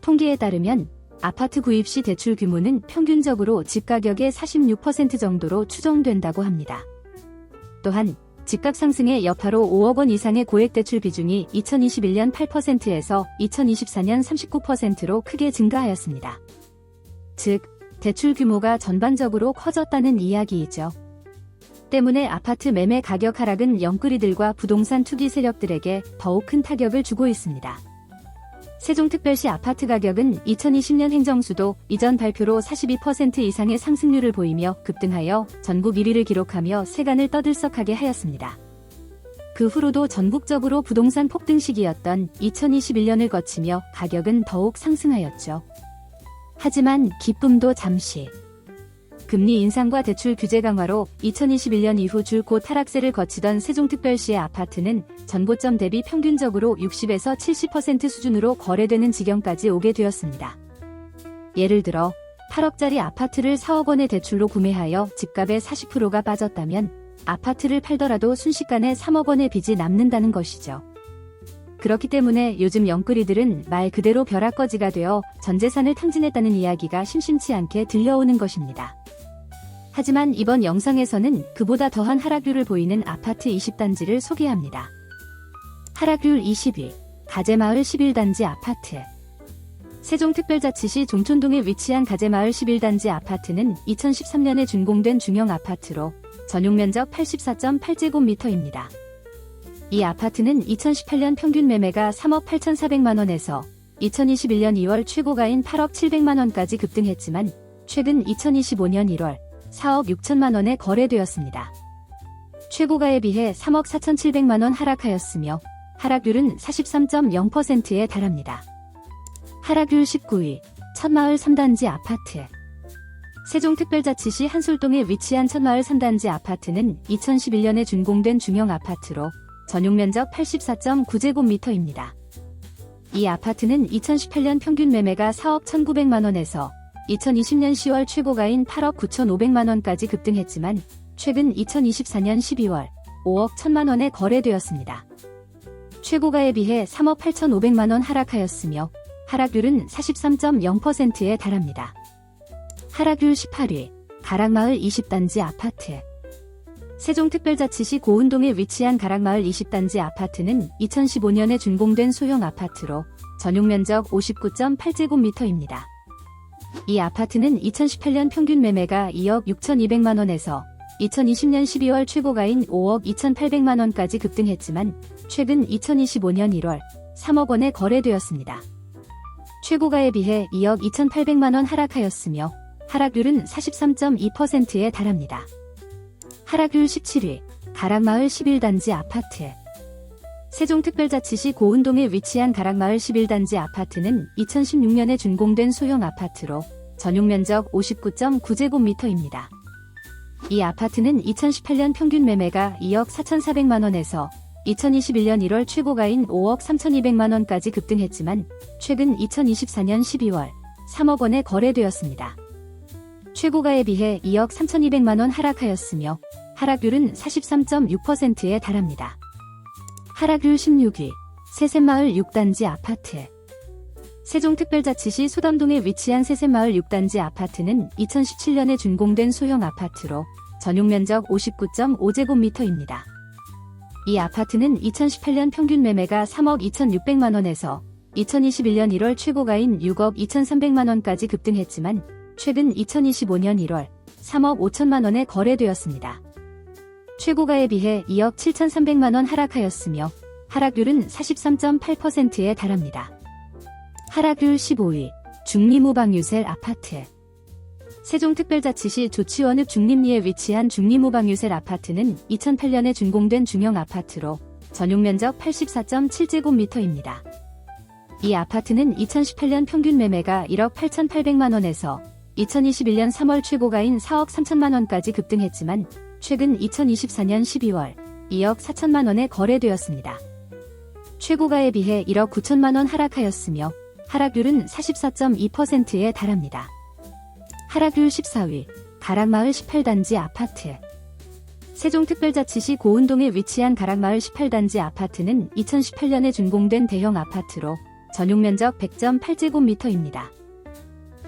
통계에 따르면 아파트 구입 시 대출 규모는 평균적으로 집가격의 46% 정도로 추정된다고 합니다. 또한 집값 상승의 여파로 5억 원 이상의 고액 대출 비중이 2021년 8%에서 2024년 39%로 크게 증가하였습니다. 즉, 대출 규모가 전반적으로 커졌다는 이야기이죠. 때문에 아파트 매매 가격 하락은 영끌이들과 부동산 투기 세력들에게 더욱 큰 타격을 주고 있습니다. 세종특별시 아파트 가격은 2020년 행정수도 이전 발표로 42% 이상의 상승률을 보이며 급등하여 전국 1위를 기록하며 세간을 떠들썩하게 하였습니다. 그 후로도 전국적으로 부동산 폭등 시기였던 2021년을 거치며 가격은 더욱 상승하였죠. 하지만 기쁨도 잠시. 금리 인상과 대출 규제 강화로 2021년 이후 줄곧 하락세를 거치던 세종특별시의 아파트는 전고점 대비 평균적으로 60에서 70% 수준으로 거래되는 지경까지 오게 되었습니다. 예를 들어 8억짜리 아파트를 4억 원의 대출로 구매하여 집값의 40%가 빠졌다면 아파트를 팔더라도 순식간에 3억 원의 빚이 남는다는 것이죠. 그렇기 때문에 요즘 영끌이들은 말 그대로 벼락거지가 되어 전 재산을 탕진했다는 이야기가 심심치 않게 들려오는 것입니다. 하지만 이번 영상에서는 그보다 더한 하락률을 보이는 아파트 20단지를 소개합니다. 하락률 20위, 가재마을 11단지 아파트. 세종특별자치시 종촌동에 위치한 가재마을 11단지 아파트는 2013년에 준공된 중형 아파트로 전용면적 84.8제곱미터입니다. 이 아파트는 2018년 평균 매매가 3억 8,400만원에서 2021년 2월 최고가인 8억 700만원까지 급등했지만 최근 2025년 1월 4억 6천만원에 거래되었습니다. 최고가에 비해 3억 4,700만원 하락하였으며 하락률은 43.0%에 달합니다. 하락률 19위, 첫마을 3단지 아파트. 세종특별자치시 한솔동에 위치한 첫마을 3단지 아파트는 2011년에 준공된 중형 아파트로 전용면적 84.9제곱미터입니다. 이 아파트는 2018년 평균 매매가 4억 1,900만원에서 2020년 10월 최고가인 8억 9,500만원까지 급등했지만 최근 2024년 12월 5억 1,000만원에 거래되었습니다. 최고가에 비해 3억 8,500만원 하락하였으며 하락률은 43.0%에 달합니다. 하락률 18위, 가락마을 20단지 아파트. 세종특별자치시 고운동에 위치한 가락마을 20단지 아파트는 2015년에 준공된 소형 아파트로 전용면적 59.8제곱미터입니다. 이 아파트는 2018년 평균 매매가 2억 6,200만원에서 2020년 12월 최고가인 5억 2,800만원까지 급등했지만 최근 2025년 1월 3억 원에 거래되었습니다. 최고가에 비해 2억 2,800만원 하락하였으며 하락률은 43.2%에 달합니다. 하락률 17위, 가락마을 11단지 아파트. 세종특별자치시 고운동에 위치한 가락마을 11단지 아파트는 2016년에 준공된 소형 아파트로 전용면적 59.9제곱미터입니다. 이 아파트는 2018년 평균 매매가 2억 4,400만원에서 2021년 1월 최고가인 5억 3,200만원까지 급등했지만 최근 2024년 12월 3억 원에 거래되었습니다. 최고가에 비해 2억 3,200만원 하락하였으며 하락률은 43.6%에 달합니다. 하락률 16위, 새샘마을 6단지 아파트. 세종특별자치시 소담동에 위치한 새샘마을 6단지 아파트는 2017년에 준공된 소형 아파트로 전용면적 59.5제곱미터입니다. 이 아파트는 2018년 평균 매매가 3억 2,600만원에서 2021년 1월 최고가인 6억 2,300만원까지 급등했지만 최근 2025년 1월 3억 5천만원에 거래되었습니다. 최고가에 비해 2억 7,300만원 하락하였으며 하락률은 43.8%에 달합니다. 하락률 15위, 중리무방유셀 아파트. 세종특별자치시 조치원읍 중림리에 위치한 중리무방유셀 아파트는 2008년에 준공된 중형 아파트로 전용면적 84.7제곱미터입니다. 이 아파트는 2018년 평균 매매가 1억 8,800만원에서 2021년 3월 최고가인 4억 3천만원까지 급등했지만 최근 2024년 12월 2억 4천만원에 거래되었습니다. 최고가에 비해 1억 9천만원 하락하였으며 하락률은 44.2%에 달합니다. 하락률 14위, 가락마을 18단지 아파트. 세종특별자치시 고운동에 위치한 가락마을 18단지 아파트는 2018년에 준공된 대형 아파트로 전용면적 100.8제곱미터입니다.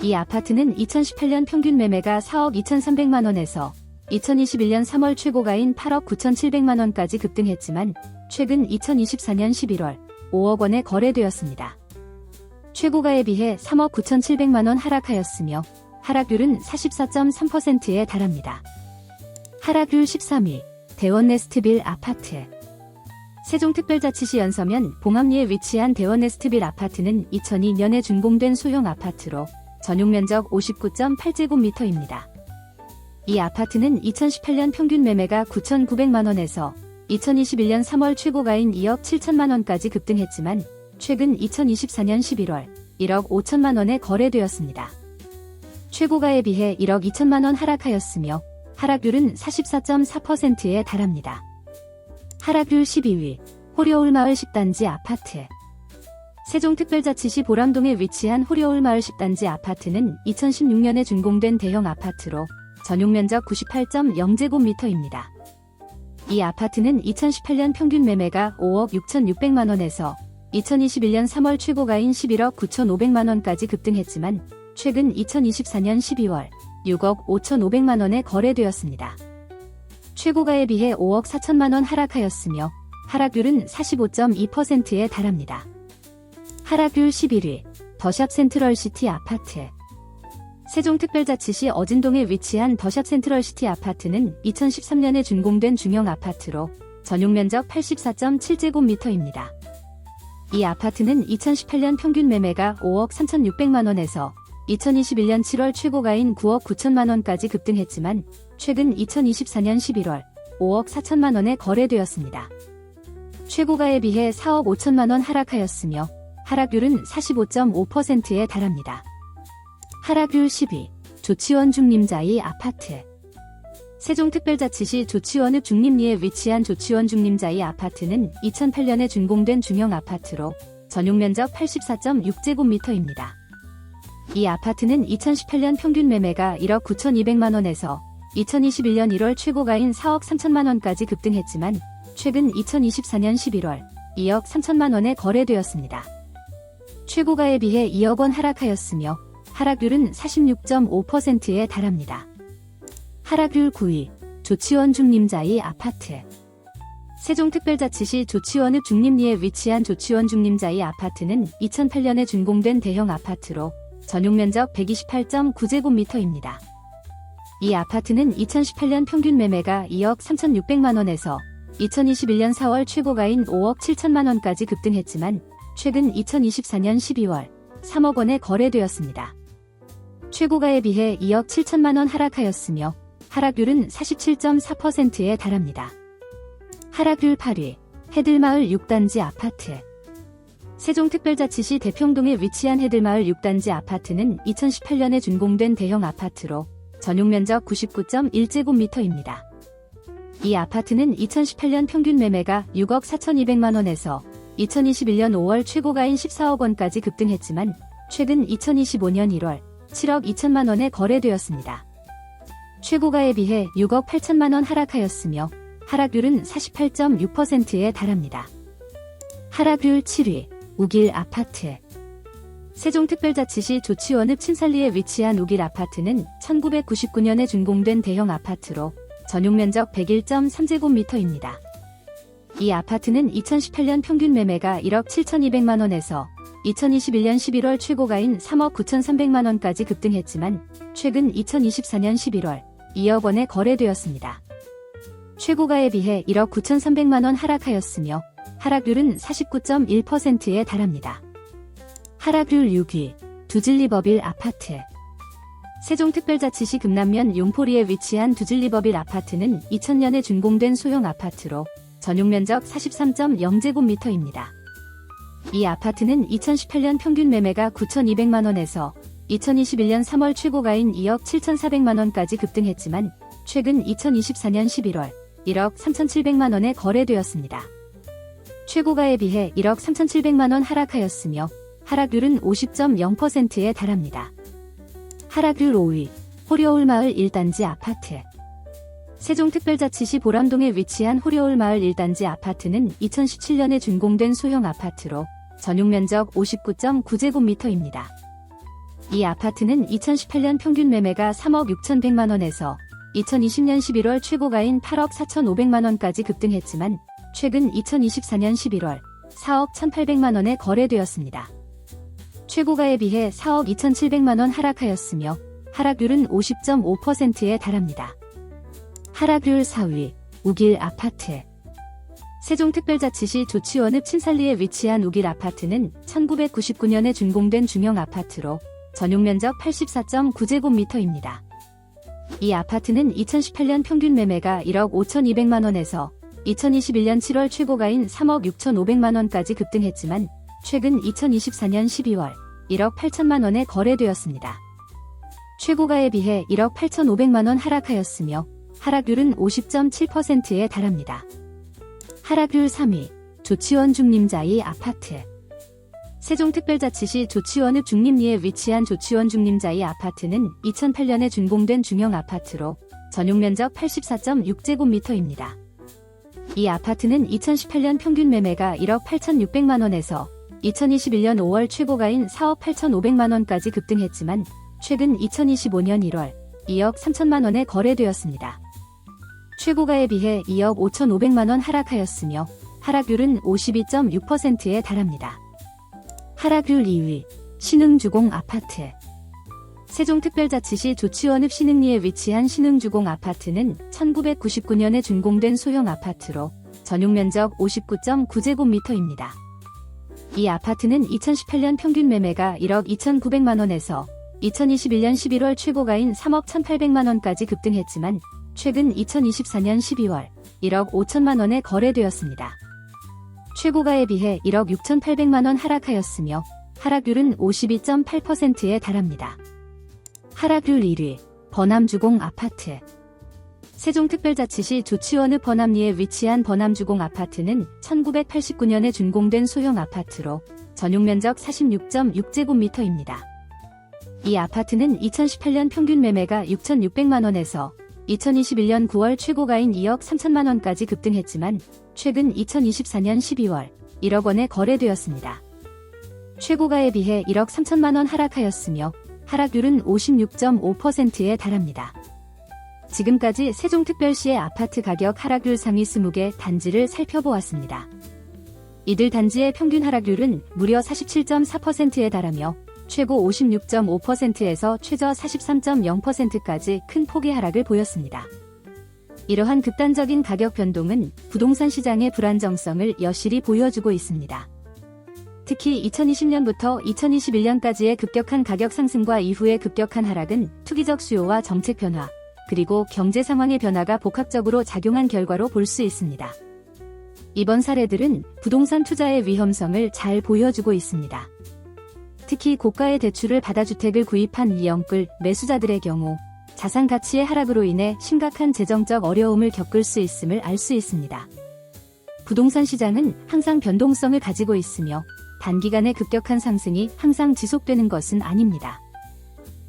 이 아파트는 2018년 평균 매매가 4억 2,300만원에서 2021년 3월 최고가인 8억 9,700만원까지 급등했지만 최근 2024년 11월 5억 원에 거래되었습니다. 최고가에 비해 3억 9,700만원 하락하였으며 하락률은 44.3%에 달합니다. 하락률 13위, 대원네스트빌 아파트. 세종특별자치시 연서면 봉암리에 위치한 대원네스트빌 아파트는 2002년에 준공된 소형 아파트로 전용면적 59.8제곱미터입니다. 이 아파트는 2018년 평균 매매가 9,900만원에서 2021년 3월 최고가인 2억 7천만원까지 급등했지만 최근 2024년 11월 1억 5천만원에 거래되었습니다. 최고가에 비해 1억 2천만원 하락하였으며 하락률은 44.4%에 달합니다. 하락률 12위, 호려울마을 10단지 아파트. 세종특별자치시 보람동에 위치한 호려울마을 10단지 아파트는 2016년에 준공된 대형 아파트로 전용면적 98.0제곱미터입니다. 이 아파트는 2018년 평균 매매가 5억 6,600만원에서 2021년 3월 최고가인 11억 9,500만원까지 급등했지만 최근 2024년 12월 6억 5,500만원에 거래되었습니다. 최고가에 비해 5억 4천만원 하락하였으며 하락률은 45.2%에 달합니다. 하락률 11위, 더샵 센트럴시티 아파트. 세종특별자치시 어진동에 위치한 더샵 센트럴시티 아파트는 2013년에 준공된 중형 아파트로 전용면적 84.7제곱미터입니다. 이 아파트는 2018년 평균 매매가 5억 3,600만원에서 2021년 7월 최고가인 9억 9천만원까지 급등했지만 최근 2024년 11월 5억 4천만원에 거래되었습니다. 최고가에 비해 4억 5천만원 하락하였으며 하락률은 45.5%에 달합니다. 하락률 10위, 조치원 중림자이 아파트. 세종특별자치시 조치원읍 중림리에 위치한 조치원 중림자이 아파트는 2008년에 준공된 중형 아파트로 전용면적 84.6제곱미터입니다. 이 아파트는 2018년 평균 매매가 1억 9,200만원에서 2021년 1월 최고가인 4억 3천만원까지 급등했지만 최근 2024년 11월 2억 3천만원에 거래되었습니다. 최고가에 비해 2억 원 하락하였으며 하락률은 46.5%에 달합니다. 하락률 9위, 조치원 중림자이 아파트. 세종특별자치시 조치원읍 중림리에 위치한 조치원 중림자이 아파트는 2008년에 준공된 대형 아파트로 전용면적 128.9제곱미터입니다. 이 아파트는 2018년 평균 매매가 2억 3,600만원에서 2021년 4월 최고가인 5억 7천만원까지 급등했지만 최근 2024년 12월 3억 원에 거래되었습니다. 최고가에 비해 2억 7천만원 하락하였으며 하락률은 47.4%에 달합니다. 하락률 8위, 해들마을 6단지 아파트. 세종특별자치시 대평동에 위치한 해들마을 6단지 아파트는 2018년에 준공된 대형 아파트로 전용면적 99.1제곱미터입니다. 이 아파트는 2018년 평균 매매가 6억 4,200만원에서 2021년 5월 최고가인 14억 원까지 급등했지만 최근 2025년 1월 7억 2천만원에 거래되었습니다. 최고가에 비해 6억 8천만원 하락하였으며 하락률은 48.6%에 달합니다. 하락률 7위, 우길 아파트. 세종특별자치시 조치원읍 친살리에 위치한 우길 아파트는 1999년에 준공된 대형 아파트로 전용면적 101.3제곱미터입니다. 이 아파트는 2018년 평균 매매가 1억 7,200만원에서 2021년 11월 최고가인 3억 9,300만원까지 급등했지만 최근 2024년 11월 2억 원에 거래되었습니다. 최고가에 비해 1억 9,300만원 하락하였으며 하락률은 49.1%에 달합니다. 하락률 6위, 두질리버빌 아파트. 세종특별자치시 금남면 용포리에 위치한 두질리버빌 아파트는 2000년에 준공된 소형 아파트로 전용면적 43.0제곱미터입니다. 이 아파트는 2018년 평균 매매가 9,200만원에서 2021년 3월 최고가인 2억 7,400만원까지 급등했지만 최근 2024년 11월 1억 3,700만원에 거래되었습니다. 최고가에 비해 1억 3,700만원 하락하였으며 하락률은 50.0%에 달합니다. 하락률 5위, 호려울마을 1단지 아파트. 세종특별자치시 보람동에 위치한 호려울마을 1단지 아파트는 2017년에 준공된 소형 아파트로 전용 면적 59.9제곱미터입니다. 이 아파트는 2018년 평균 매매가 3억 6,100만원에서 2020년 11월 최고가인 8억 4,500만원까지 급등했지만 최근 2024년 11월 4억 1,800만원에 거래되었습니다. 최고가에 비해 4억 2,700만원 하락하였으며 하락률은 50.5%에 달합니다. 하락률 4위, 우길 아파트. 세종특별자치시 조치원읍 친살리에 위치한 우길 아파트는 1999년에 준공된 중형 아파트로 전용 면적 84.9제곱미터입니다. 이 아파트는 2018년 평균 매매가 1억 5,200만원에서 2021년 7월 최고가인 3억 6,500만원까지 급등했지만 최근 2024년 12월 1억 8천만원에 거래되었습니다. 최고가에 비해 1억 8,500만원 하락하였으며 하락률은 50.7%에 달합니다. 하락률 3위, 조치원 중림자이 아파트. 세종특별자치시 조치원읍 중림리에 위치한 조치원 중림자이 아파트는 2008년에 준공된 중형 아파트로 전용 면적 84.6제곱미터입니다. 이 아파트는 2018년 평균 매매가 1억 8,600만원에서 2021년 5월 최고가인 4억 8,500만원까지 급등했지만 최근 2025년 1월 2억 3천만원에 거래되었습니다. 최고가에 비해 2억 5,500만원 하락하였으며 하락률은 52.6%에 달합니다. 하락률 2위, 신흥주공 아파트. 세종특별자치시 조치원읍 신흥리에 위치한 신흥주공 아파트는 1999년에 준공된 소형 아파트로 전용 면적 59.9제곱미터입니다. 이 아파트는 2018년 평균 매매가 1억 2,900만원에서 2021년 11월 최고가인 3억 1,800만원까지 급등했지만 최근 2024년 12월 1억 5천만원에 거래되었습니다. 최고가에 비해 1억 6,800만원 하락하였으며 하락률은 52.8%에 달합니다. 하락률 1위, 버남주공 아파트. 세종특별자치시 조치원읍 버남리에 위치한 버남주공 아파트는 1989년에 준공된 소형 아파트로 전용 면적 46.6제곱미터입니다. 이 아파트는 2018년 평균 매매가 6,600만원에서 2021년 9월 최고가인 2억 3천만원까지 급등했지만 최근 2024년 12월 1억 원에 거래되었습니다. 최고가에 비해 1억 3천만원 하락하였으며 하락률은 56.5%에 달합니다. 지금까지 세종특별시의 아파트 가격 하락률 상위 20개 단지를 살펴보았습니다. 이들 단지의 평균 하락률은 무려 47.4%에 달하며 최고 56.5%에서 최저 43.0%까지 큰 폭의 하락을 보였습니다. 이러한 극단적인 가격 변동은 부동산 시장의 불안정성을 여실히 보여주고 있습니다. 특히 2020년부터 2021년까지의 급격한 가격 상승과 이후의 급격한 하락은 투기적 수요와 정책 변화, 그리고 경제 상황의 변화가 복합적으로 작용한 결과로 볼 수 있습니다. 이번 사례들은 부동산 투자의 위험성을 잘 보여주고 있습니다. 특히 고가의 대출을 받아 주택을 구입한 위험끌 매수자들의 경우 자산 가치의 하락으로 인해 심각한 재정적 어려움을 겪을 수 있음을 알 수 있습니다. 부동산 시장은 항상 변동성을 가지고 있으며 단기간의 급격한 상승이 항상 지속되는 것은 아닙니다.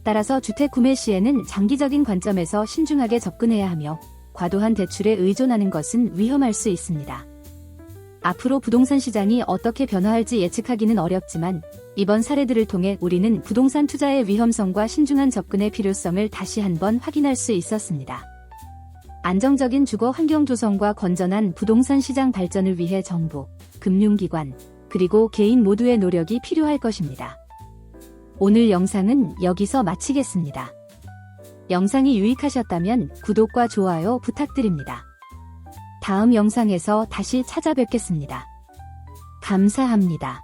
따라서 주택 구매 시에는 장기적인 관점에서 신중하게 접근해야 하며 과도한 대출에 의존하는 것은 위험할 수 있습니다. 앞으로 부동산 시장이 어떻게 변화할지 예측하기는 어렵지만 이번 사례들을 통해 우리는 부동산 투자의 위험성과 신중한 접근의 필요성을 다시 한번 확인할 수 있었습니다. 안정적인 주거 환경 조성과 건전한 부동산 시장 발전을 위해 정부, 금융기관, 그리고 개인 모두의 노력이 필요할 것입니다. 오늘 영상은 여기서 마치겠습니다. 영상이 유익하셨다면 구독과 좋아요 부탁드립니다. 다음 영상에서 다시 찾아뵙겠습니다. 감사합니다.